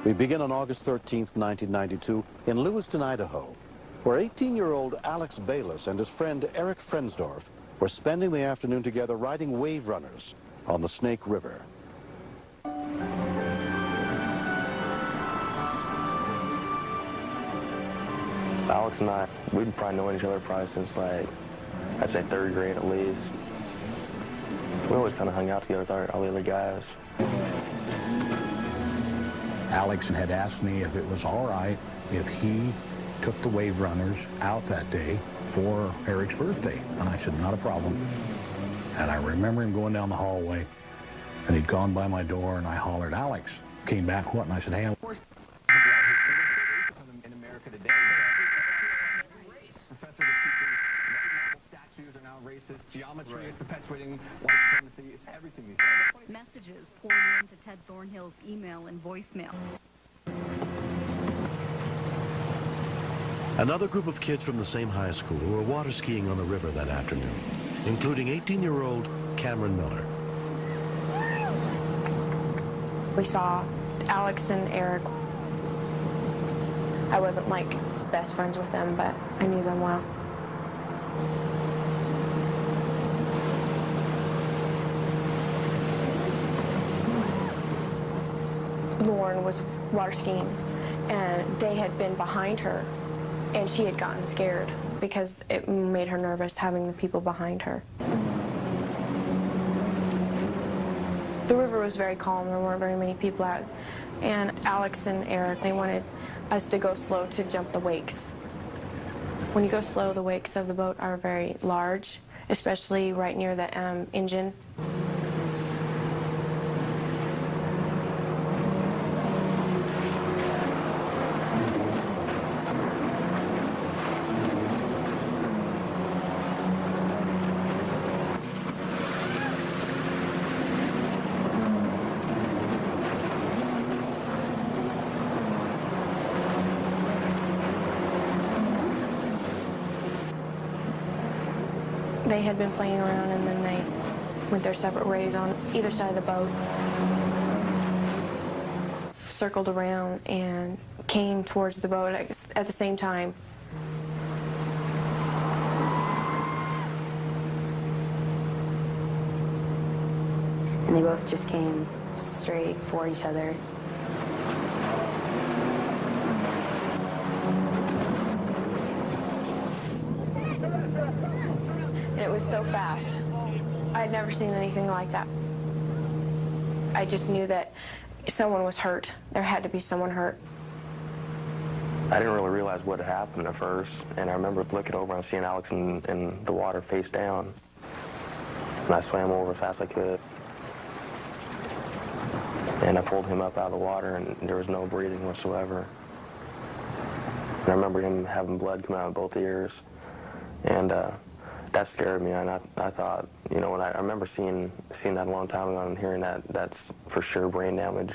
We begin on August 13th, 1992, in Lewiston, Idaho, where 18-year-old Alex Bayless and his friend Eric Frensdorf were spending the afternoon together riding Waverunners on the Snake River. Alex and I, we'd probably known each other since, like, I'd say third grade at least. We always kind of hung out together with all the other guys. Alex had asked me if it was all right if he took the Waverunners out that day for Eric's birthday. And I said, not a problem. And I remember him going down the hallway, and he'd gone by my door, and I hollered, Alex. Came back, what? And I said, hey, in America today. Professors are teaching statues are now racist. Geometry is perpetuating white supremacy. It's everything these days. Messages poured into Ted Thornhill's email and voicemail. Another group of kids from the same high school were water skiing on the river that afternoon, including 18-year-old Cameron Miller. We saw Alex and Eric. I wasn't like best friends with them, but I knew them well. Lauren was water skiing, and they had been behind her, and she had gotten scared because it made her nervous having the people behind her. The river was very calm. There weren't very many people out, and Alex and Eric, they wanted us to go slow to jump the wakes. When you go slow, the wakes of the boat are very large, especially right near the engine. They had been playing around, and then they went their separate ways on either side of the boat, circled around and came towards the boat at the same time. And they both just came straight for each other. It was so fast. I'd never seen anything like that. I just knew that someone was hurt. There had to be someone hurt. I didn't really realize what had happened at first, and I remember looking over and seeing Alex in the water face down. And I swam over as fast as I could. And I pulled him up out of the water, and there was no breathing whatsoever. And I remember him having blood come out of both ears. And that scared me, and I thought, you know, when I remember seeing that a long time ago and hearing that's for sure brain damage.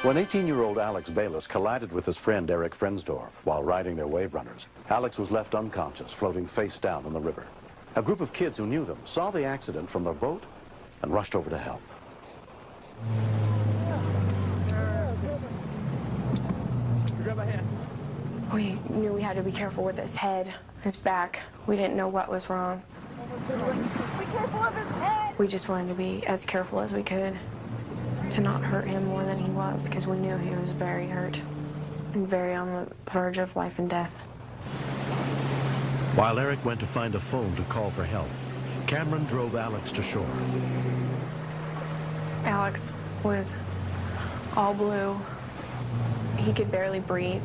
When 18-year-old Alex Bayless collided with his friend Eric Frensdorf while riding their Waverunners, Alex was left unconscious, floating face down in the river. A group of kids who knew them saw the accident from their boat and rushed over to help. Grab my hand. We knew we had to be careful with his head, his back. We didn't know what was wrong. Be careful of his head! We just wanted to be as careful as we could to not hurt him more than he was, because we knew he was very hurt and very on the verge of life and death. While Eric went to find a phone to call for help, Cameron drove Alex to shore. Alex was all blue. He could barely breathe.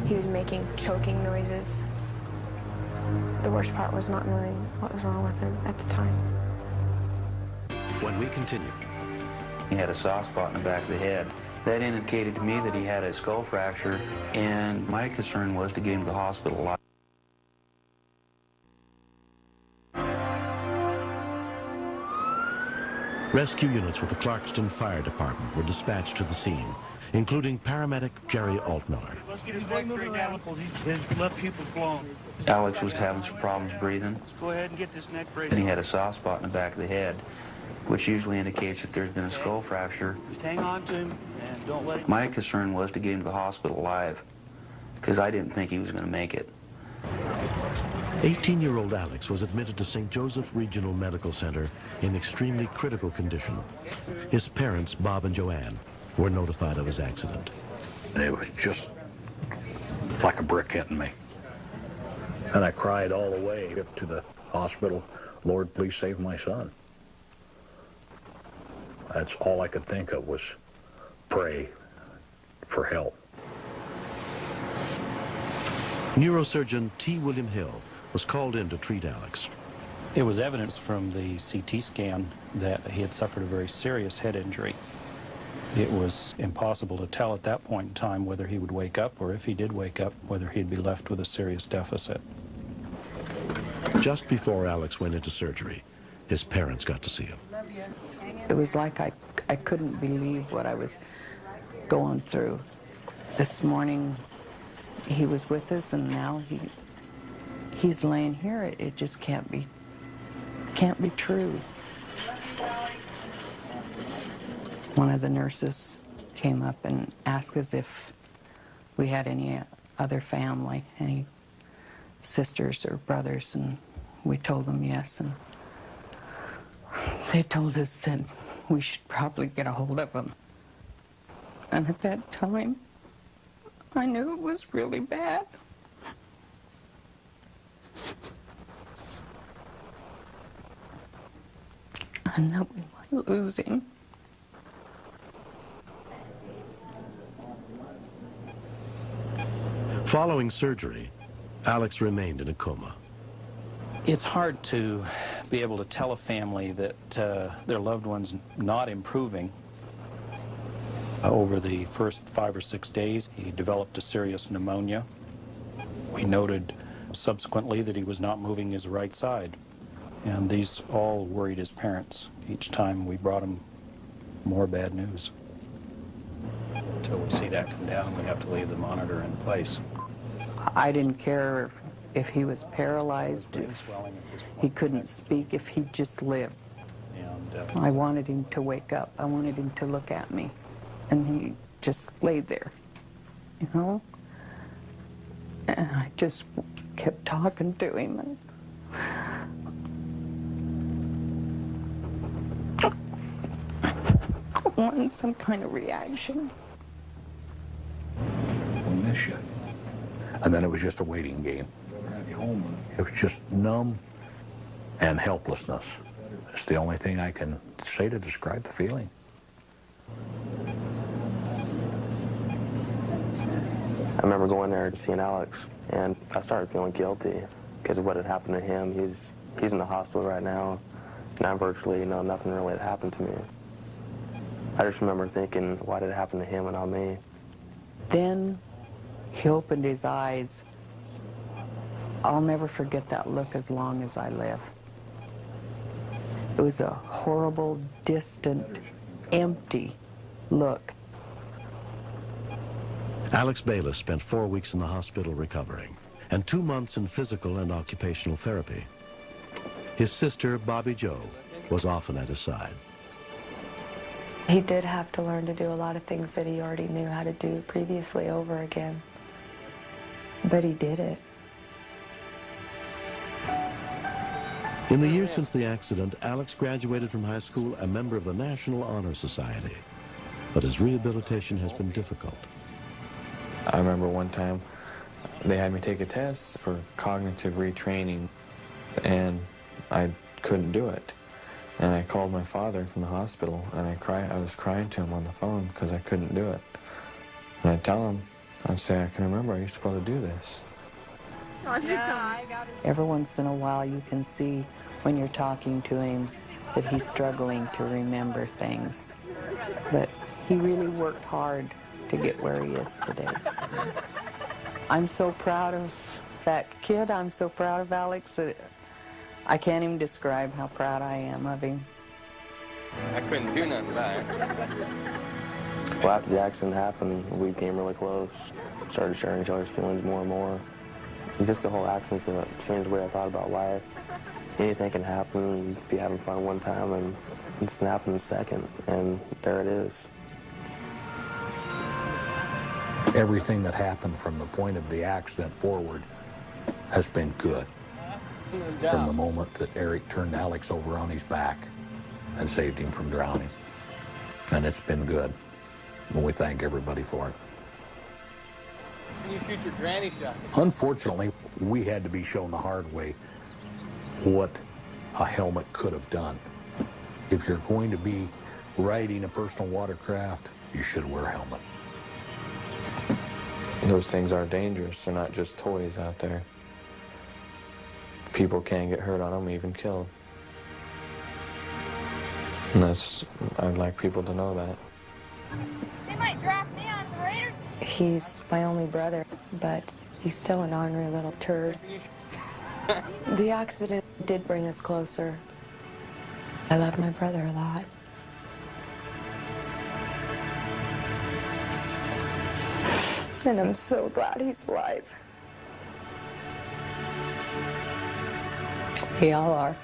He was making choking noises. The worst part was not knowing what was wrong with him at the time. When we continue. He had a soft spot in the back of the head. That indicated to me that he had a skull fracture, and my concern was to get him to the hospital. Rescue units with the Clarkston Fire Department were dispatched to the scene, including paramedic Jerry Altmiller. Let's get his neck straight down. His left pupil's blown. Alex was having some problems breathing. Let's go ahead and get this neck braced. And he had a soft spot in the back of the head. which usually indicates that there's been a skull fracture. Just hang on to him and don't let him... My concern was to get him to the hospital alive, because I didn't think he was going to make it. 18-year-old Alex was admitted to St. Joseph Regional Medical Center in extremely critical condition. His parents, Bob and Joanne, were notified of his accident. It was just like a brick hitting me. And I cried all the way up to the hospital, Lord, please save my son. That's all I could think of was pray for help. Neurosurgeon T. William Hill was called in to treat Alex. It was evidence from the CT scan that he had suffered a very serious head injury. It was impossible to tell at that point in time whether he would wake up, or if he did wake up, whether he'd be left with a serious deficit. Just before Alex went into surgery, his parents got to see him. It was like I couldn't believe what I was going through. This morning he was with us, and now he's laying here. It just can't be true. One of the nurses came up and asked us if we had any other family, any sisters or brothers, and we told them yes, and they told us that we should probably get a hold of them. And at that time, I knew it was really bad. And that we might lose him. Following surgery, Alex remained in a coma. It's hard to be able to tell a family that their loved one's not improving. Over the first 5 or 6 days, he developed a serious pneumonia. We noted subsequently that he was not moving his right side, and these all worried his parents. Each time we brought him more bad news. Until we see that come down, we have to leave the monitor in place. I didn't care if he was paralyzed, if he couldn't speak, if he just lived. I wanted him to wake up. I wanted him to look at me. And he just laid there, you know? And I just kept talking to him. And I wanted some kind of reaction. We miss you. And then it was just a waiting game. It was just numb and helplessness. It's the only thing I can say to describe the feeling. I remember going there to seeing Alex, and I started feeling guilty because of what had happened to him. He's in the hospital right now, and I virtually, nothing really had happened to me. I just remember thinking, why did it happen to him and not me? Then he opened his eyes. I'll never forget that look as long as I live. It was a horrible, distant, empty look. Alex Bayless spent 4 weeks in the hospital recovering, and 2 months in physical and occupational therapy. His sister, Bobby Jo, was often at his side. He did have to learn to do a lot of things that he already knew how to do previously over again. But he did it. In the years since the accident, Alex graduated from high school a member of the National Honor Society. But his rehabilitation has been difficult. I remember one time they had me take a test for cognitive retraining, and I couldn't do it. And I called my father from the hospital, and I was crying to him on the phone because I couldn't do it. And I'd tell him, I'd say, I can remember I used to be able to do this. Every once in a while you can see when you're talking to him that he's struggling to remember things. But he really worked hard to get where he is today. I'm so proud of that kid. I'm so proud of Alex that I can't even describe how proud I am of him. I couldn't do nothing about it. Well, after the accident happened, we became really close. Started sharing each other's feelings more and more. Just the whole accident changed the way I thought about life. Anything can happen. You could be having fun one time, and snap in a second, and there it is. Everything that happened from the point of the accident forward has been good. From the moment that Eric turned Alex over on his back and saved him from drowning. And it's been good. And we thank everybody for it. Can you shoot your granny shot? Unfortunately, we had to be shown the hard way what a helmet could have done. If you're going to be riding a personal watercraft, you should wear a helmet. Those things are dangerous. They're not just toys out there. People can get hurt on them, even killed. And I'd like people to know that. They might draft me on the Raiders. He's my only brother, but he's still an ornery little turd. The accident did bring us closer. I love my brother a lot. And I'm so glad he's alive. We all are.